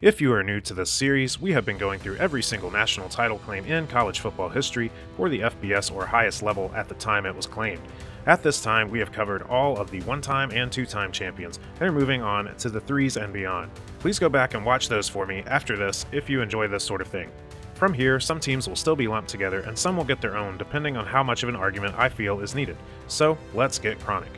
If you are new to this series, we have been going through every single national title claim in college football history for the FBS or highest level at the time it was claimed. At this time, we have covered all of the one-time and two-time champions, and are moving on to the threes and beyond. Please go back and watch those for me after this if you enjoy this sort of thing. From here, some teams will still be lumped together and some will get their own depending on how much of an argument I feel is needed. So, let's get chronic.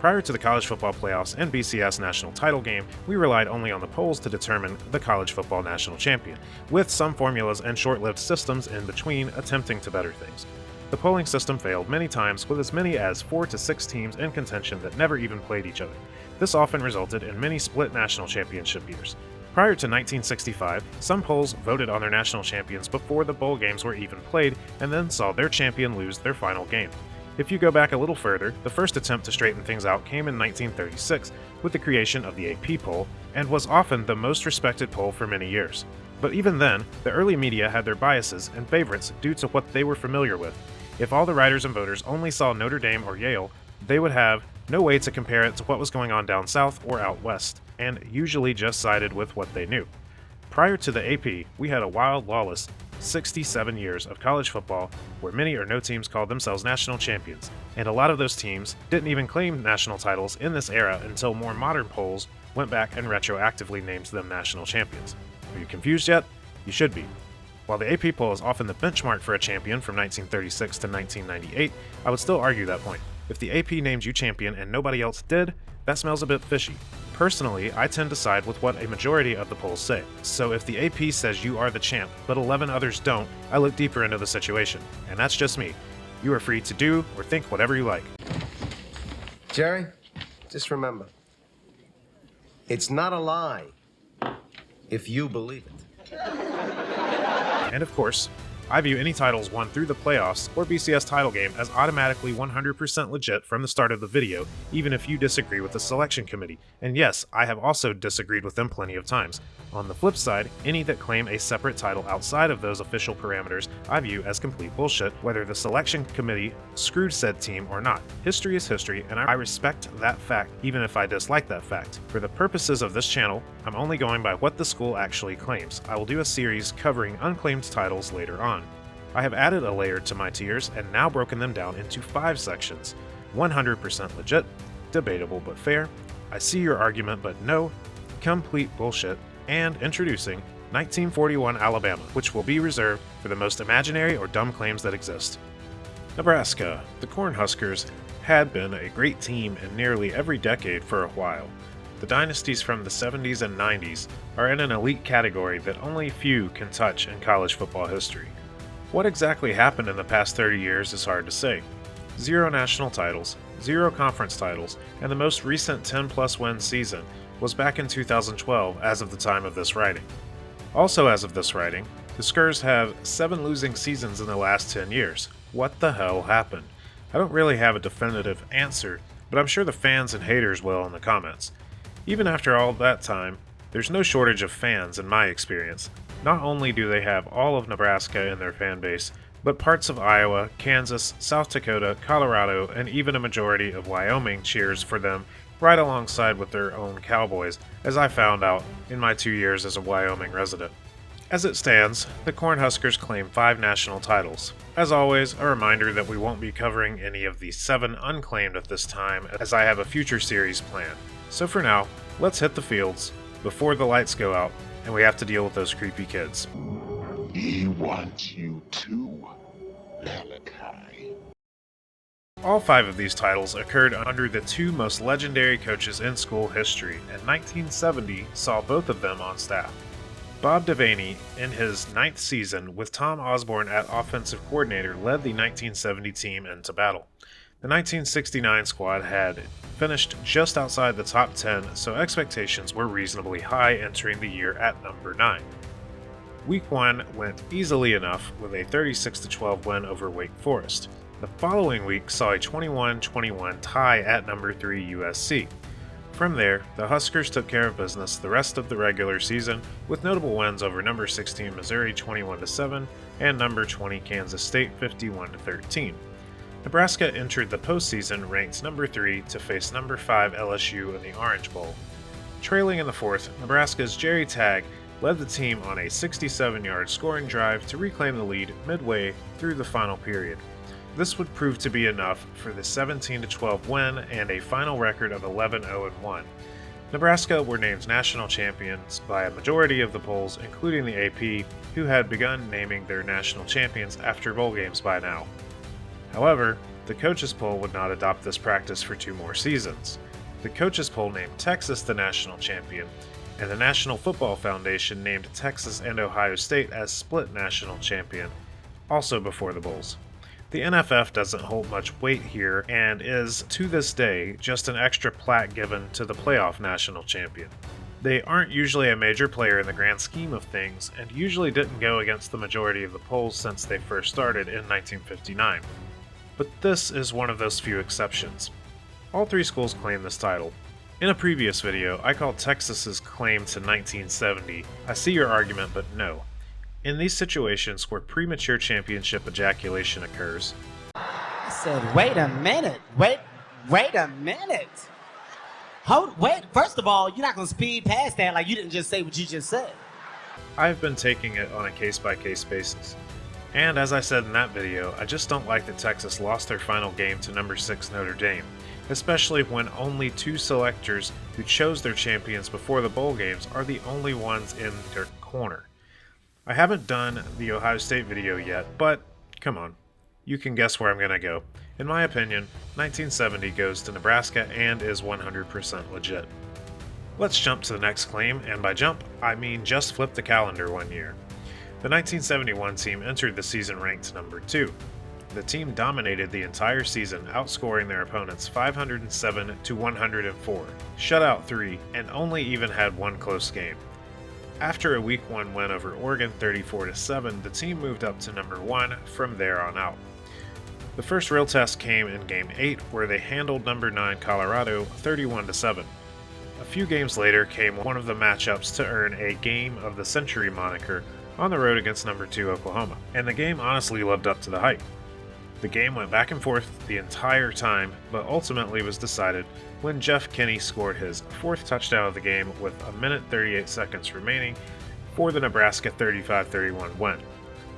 Prior to the college football playoffs and BCS national title game, we relied only on the polls to determine the college football national champion, with some formulas and short-lived systems in between attempting to better things. The polling system failed many times, with as many as 4 to 6 teams in contention that never even played each other. This often resulted in many split national championship years. Prior to 1965, some polls voted on their national champions before the bowl games were even played, and then saw their champion lose their final game. If you go back a little further, the first attempt to straighten things out came in 1936 with the creation of the AP poll, and was often the most respected poll for many years. But even then, the early media had their biases and favorites due to what they were familiar with. If all the writers and voters only saw Notre Dame or Yale, they would have no way to compare it to what was going on down south or out west, and usually just sided with what they knew. Prior to the AP, we had a wild, lawless 67 years of college football where many or no teams called themselves national champions, and a lot of those teams didn't even claim national titles in this era until more modern polls went back and retroactively named them national champions. Are you confused yet? You should be. While the AP poll is often the benchmark for a champion from 1936 to 1998, I would still argue that point. If the AP named you champion and nobody else did, that smells a bit fishy. Personally, I tend to side with what a majority of the polls say. So if the AP says you are the champ, but 11 others don't, I look deeper into the situation. And that's just me. You are free to do or think whatever you like. Jerry, just remember, it's not a lie if you believe it. And of course, I view any titles won through the playoffs or BCS title game as automatically 100% legit from the start of the video, even if you disagree with the selection committee. And yes, I have also disagreed with them plenty of times. On the flip side, any that claim a separate title outside of those official parameters I view as complete bullshit, whether the selection committee screwed said team or not. History is history, and I respect that fact, even if I dislike that fact. For the purposes of this channel, I'm only going by what the school actually claims. I will do a series covering unclaimed titles later on. I have added a layer to my tiers and now broken them down into 5 sections. 100% legit, debatable but fair, I see your argument but no, complete bullshit, and introducing 1941 Alabama, which will be reserved for the most imaginary or dumb claims that exist. Nebraska. The Cornhuskers had been a great team in nearly every decade for a while. The dynasties from the 70s and 90s are in an elite category that only few can touch in college football history. What exactly happened in the past 30 years is hard to say. 0 national titles, 0 conference titles, and the most recent 10-plus win season was back in 2012 as of the time of this writing. Also as of this writing, the Skurs have 7 losing seasons in the last 10 years. What the hell happened? I don't really have a definitive answer, but I'm sure the fans and haters will in the comments. Even after all that time, there's no shortage of fans in my experience. Not only do they have all of Nebraska in their fan base, but parts of Iowa, Kansas, South Dakota, Colorado, and even a majority of Wyoming cheers for them right alongside with their own Cowboys, as I found out in my 2 years as a Wyoming resident. As it stands, the Cornhuskers claim 5 national titles. As always, a reminder that we won't be covering any of the 7 unclaimed at this time, as I have a future series planned. So for now, let's hit the fields before the lights go out and we have to deal with those creepy kids. He wants you too, Malachi. All 5 of these titles occurred under the 2 most legendary coaches in school history, and 1970 saw both of them on staff. Bob Devaney, in his 9th season with Tom Osborne at offensive coordinator, led the 1970 team into battle. The 1969 squad had finished just outside the top 10, so expectations were reasonably high entering the year at number 9. Week 1 went easily enough with a 36-12 win over Wake Forest. The following week saw a 21-21 tie at number 3 USC. From there, the Huskers took care of business the rest of the regular season with notable wins over number 16 Missouri 21-7 and number 20 Kansas State 51-13. Nebraska entered the postseason ranked number 3 to face number 5 LSU in the Orange Bowl. Trailing in the fourth, Nebraska's Jerry Tagg led the team on a 67-yard scoring drive to reclaim the lead midway through the final period. This would prove to be enough for the 17-12 win and a final record of 11-0-1. Nebraska were named national champions by a majority of the polls, including the AP, who had begun naming their national champions after bowl games by now. However, the coaches poll would not adopt this practice for 2 more seasons. The coaches poll named Texas the national champion, and the National Football Foundation named Texas and Ohio State as split national champion, also before the bowls. The NFF doesn't hold much weight here and is, to this day, just an extra plaque given to the playoff national champion. They aren't usually a major player in the grand scheme of things and usually didn't go against the majority of the polls since they first started in 1959. But this is one of those few exceptions. All 3 schools claim this title. In a previous video, I called Texas's claim to 1970. I see your argument, but no. In these situations where premature championship ejaculation occurs, I said, wait a minute. Wait a minute. Wait, first of all, you're not going to speed past that like you didn't just say what you just said. I've been taking it on a case-by-case basis. And as I said in that video, I just don't like that Texas lost their final game to number 6 Notre Dame, especially when only 2 selectors who chose their champions before the bowl games are the only ones in their corner. I haven't done the Ohio State video yet, but come on, you can guess where I'm going to go. In my opinion, 1970 goes to Nebraska and is 100% legit. Let's jump to the next claim, and by jump, I mean just flip the calendar 1 year. The 1971 team entered the season ranked number 2. The team dominated the entire season, outscoring their opponents 507-104, shut out 3, and only even had 1 close game. After a Week 1 win over Oregon 34-7, the team moved up to number 1 from there on out. The first real test came in Game 8, where they handled number 9 Colorado 31-7. A few games later came one of the matchups to earn a Game of the Century moniker on the road against number 2 Oklahoma, and the game honestly lived up to the hype. The game went back and forth the entire time, but ultimately was decided when Jeff Kinney scored his 4th touchdown of the game with 1:38 seconds remaining for the Nebraska 35-31 win.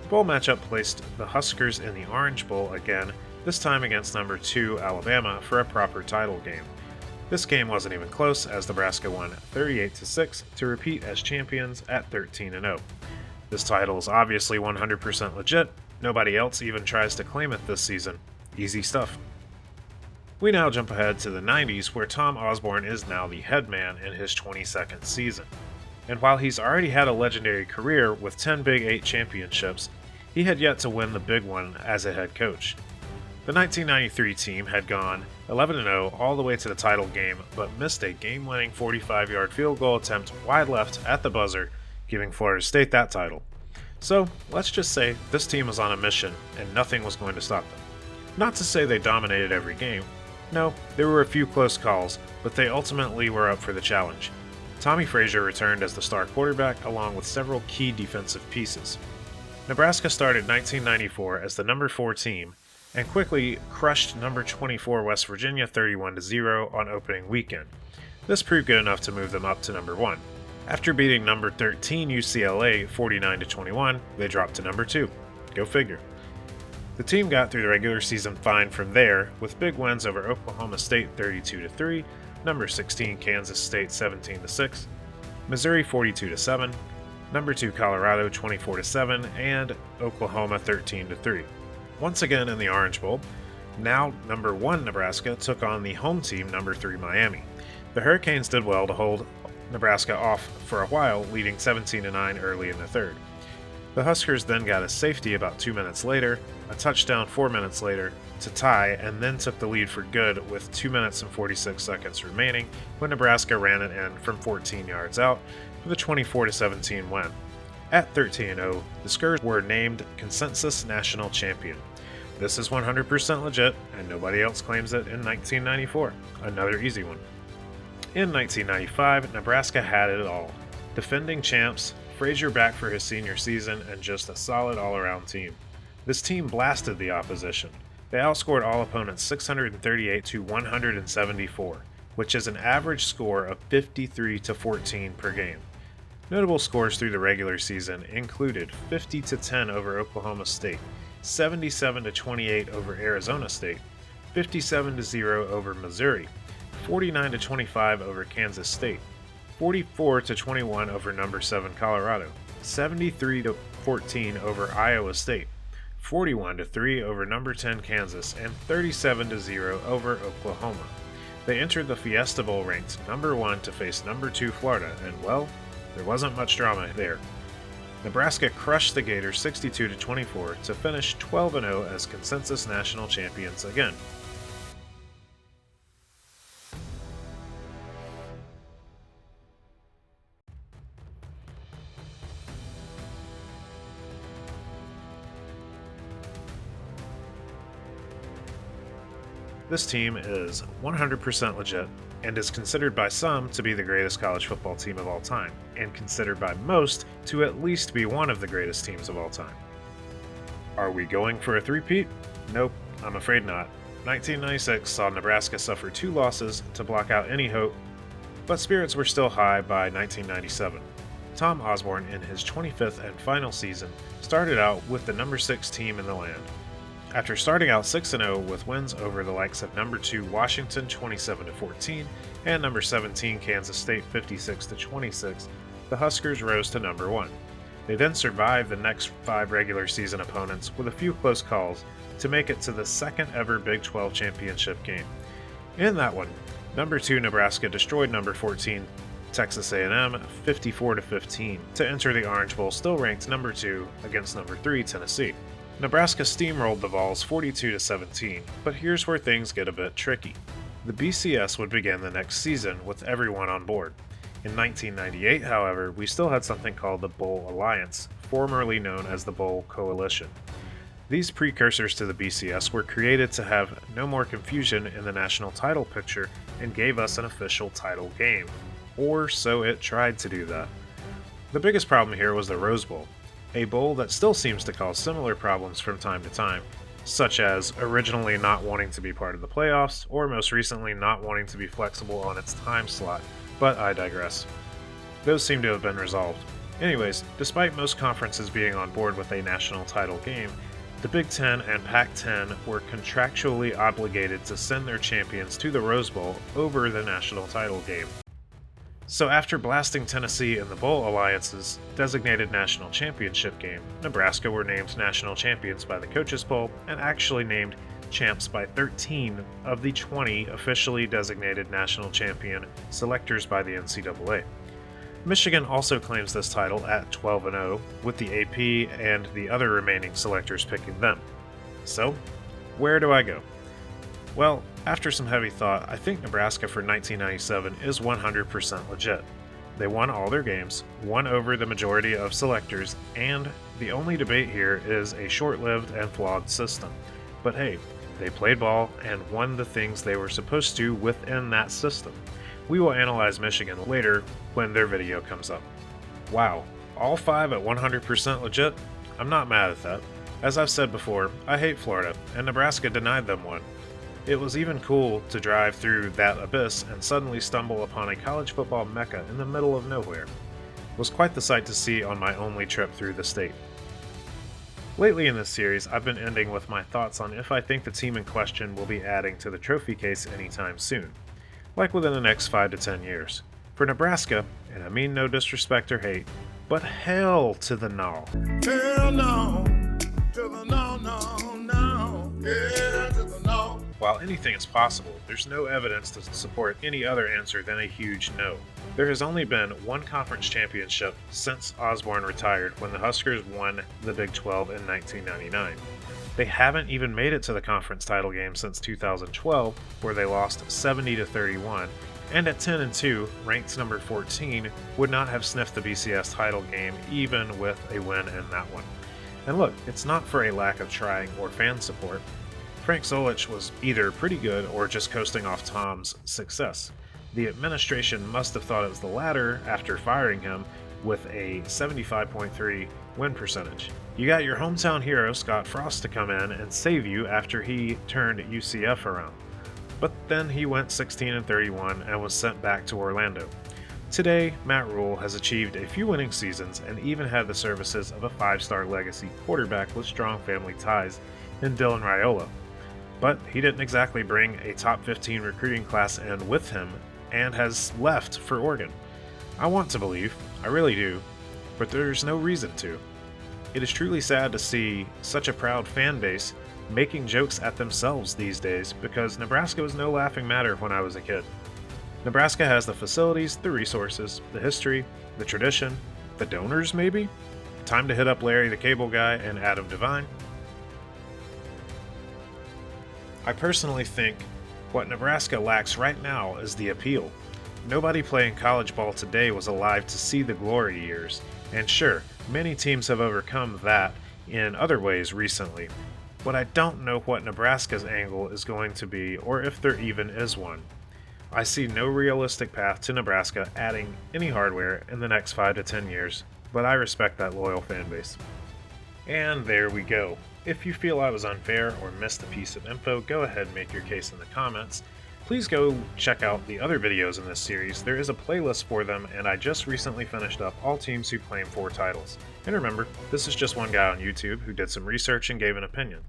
The bowl matchup placed the Huskers in the Orange Bowl again, this time against number 2 Alabama for a proper title game. This game wasn't even close, as Nebraska won 38-6 to repeat as champions at 13-0. This title is obviously 100% legit. Nobody else even tries to claim it this season. Easy stuff. We now jump ahead to the 90s, where Tom Osborne is now the head man in his 22nd season. And while he's already had a legendary career with 10 Big 8 championships, he had yet to win the big one as a head coach. The 1993 team had gone 11-0 all the way to the title game, but missed a game-winning 45-yard field goal attempt wide left at the buzzer, giving Florida State that title. So, let's just say this team was on a mission and nothing was going to stop them. Not to say they dominated every game. No, there were a few close calls, but they ultimately were up for the challenge. Tommy Frazier returned as the star quarterback along with several key defensive pieces. Nebraska started 1994 as the number 4 team and quickly crushed number 24 West Virginia 31-0 on opening weekend. This proved good enough to move them up to number 1. After beating number 13 UCLA 49-21, they dropped to number 2. Go figure. The team got through the regular season fine from there, with big wins over Oklahoma State 32-3, number 16 Kansas State 17-6, Missouri 42-7, number 2 Colorado 24-7, and Oklahoma 13-3. Once again in the Orange Bowl, now number 1 Nebraska took on the home team number 3 Miami. The Hurricanes did well to hold Nebraska off for a while, leading 17-9 early in the third. The Huskers then got a safety about 2 minutes later, a touchdown 4 minutes later to tie, and then took the lead for good with 2 minutes and 46 seconds remaining when Nebraska ran it in from 14 yards out for the 24-17 win. At 13-0, the Skurs were named consensus national champion. This is 100% legit, and nobody else claims it in 1994. Another easy one. In 1995, Nebraska had it all. Defending champs, Frazier back for his senior season, and just a solid all-around team. This team blasted the opposition. They outscored all opponents 638-174. which is an average score of 53-14 per game. Notable scores through the regular season included 50-10 over Oklahoma State, 77-28 over Arizona State, 57-0 over Missouri, 49-25 over Kansas State, 44-21 over number 7 Colorado, 73-14 over Iowa State, 41-3 over number 10 Kansas, and 37-0 over Oklahoma. They entered the Fiesta Bowl ranked number 1 to face number 2 Florida, and well, there wasn't much drama there. Nebraska crushed the Gators 62-24 to finish 12-0 as consensus national champions again. This team is 100% legit and is considered by some to be the greatest college football team of all time, and considered by most to at least be one of the greatest teams of all time. Are we going for a three-peat? Nope, I'm afraid not. 1996 saw Nebraska suffer 2 losses to block out any hope, but spirits were still high by 1997. Tom Osborne, in his 25th and final season, started out with the number 6 team in the land. After starting out 6-0 with wins over the likes of number 2 Washington 27-14 and number 17 Kansas State 56-26, the Huskers rose to number 1. They then survived the next 5 regular season opponents with a few close calls to make it to the second ever Big 12 championship game. In that one, number 2 Nebraska destroyed number 14 Texas A&M 54-15 to enter the Orange Bowl still ranked number 2 against number 3 Tennessee. Nebraska steamrolled the Vols 42-17, but here's where things get a bit tricky. The BCS would begin the next season with everyone on board. In 1998, however, we still had something called the Bowl Alliance, formerly known as the Bowl Coalition. These precursors to the BCS were created to have no more confusion in the national title picture and gave us an official title game. Or so it tried to do that. The biggest problem here was the Rose Bowl, a bowl that still seems to cause similar problems from time to time, such as originally not wanting to be part of the playoffs, or most recently not wanting to be flexible on its time slot, but I digress. Those seem to have been resolved. Anyways, despite most conferences being on board with a national title game, the Big Ten and Pac-10 were contractually obligated to send their champions to the Rose Bowl over the national title game. So after blasting Tennessee in the Bowl Alliance's designated national championship game, Nebraska were named national champions by the coaches poll and actually named champs by 13 of the 20 officially designated national champion selectors by the NCAA. Michigan also claims this title at 12-0, with the AP and the other remaining selectors picking them. So, where do I go? Well, after some heavy thought, I think Nebraska for 1997 is 100% legit. They won all their games, won over the majority of selectors, and the only debate here is a short-lived and flawed system. But hey, they played ball and won the things they were supposed to within that system. We will analyze Michigan later when their video comes up. Wow, all 5 at 100% legit? I'm not mad at that. As I've said before, I hate Florida, and Nebraska denied them one. It was even cool to drive through that abyss and suddenly stumble upon a college football mecca in the middle of nowhere. It was quite the sight to see on my only trip through the state. Lately in this series, I've been ending with my thoughts on if I think the team in question will be adding to the trophy case anytime soon, like within the next 5 to 10 years. For Nebraska, and I mean no disrespect or hate, but hell to the no. Hell no, to the no, no, no, yeah, to the no. While anything is possible, there's no evidence to support any other answer than a huge no. There has only been one conference championship since Osborne retired when the Huskers won the Big 12 in 1999. They haven't even made it to the conference title game since 2012, where they lost 70-31, and at 10-2, ranked number 14, would not have sniffed the BCS title game even with a win in that one. And look, it's not for a lack of trying or fan support. Frank Solich was either pretty good or just coasting off Tom's success. The administration must have thought it was the latter after firing him with a 75.3 win percentage. You got your hometown hero Scott Frost to come in and save you after he turned UCF around. but then he went 16-31 and was sent back to Orlando. Today, Matt Rule has achieved a few winning seasons and even had the services of a 5-star legacy quarterback with strong family ties in Dylan Raiola. But he didn't exactly bring a top 15 recruiting class in with him and has left for Oregon. I want to believe, I really do, but there's no reason to. It is truly sad to see such a proud fan base making jokes at themselves these days because Nebraska was no laughing matter when I was a kid. Nebraska has the facilities, the resources, the history, the tradition, the donors maybe? Time to hit up Larry the Cable Guy and Adam Devine. I personally think what Nebraska lacks right now is the appeal. Nobody playing college ball today was alive to see the glory years, and sure, many teams have overcome that in other ways recently, but I don't know what Nebraska's angle is going to be or if there even is one. I see no realistic path to Nebraska adding any hardware in the next 5 to 10 years, but I respect that loyal fan base. And there we go. If you feel I was unfair or missed a piece of info, go ahead and make your case in the comments. Please go check out the other videos in this series. There is a playlist for them, and I just recently finished up all teams who claim 4 titles. And remember, this is just one guy on YouTube who did some research and gave an opinion.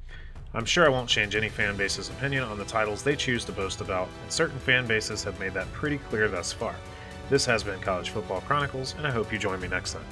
I'm sure I won't change any fan base's opinion on the titles they choose to boast about, and certain fan bases have made that pretty clear thus far. This has been College Football Chronicles, and I hope you join me next time.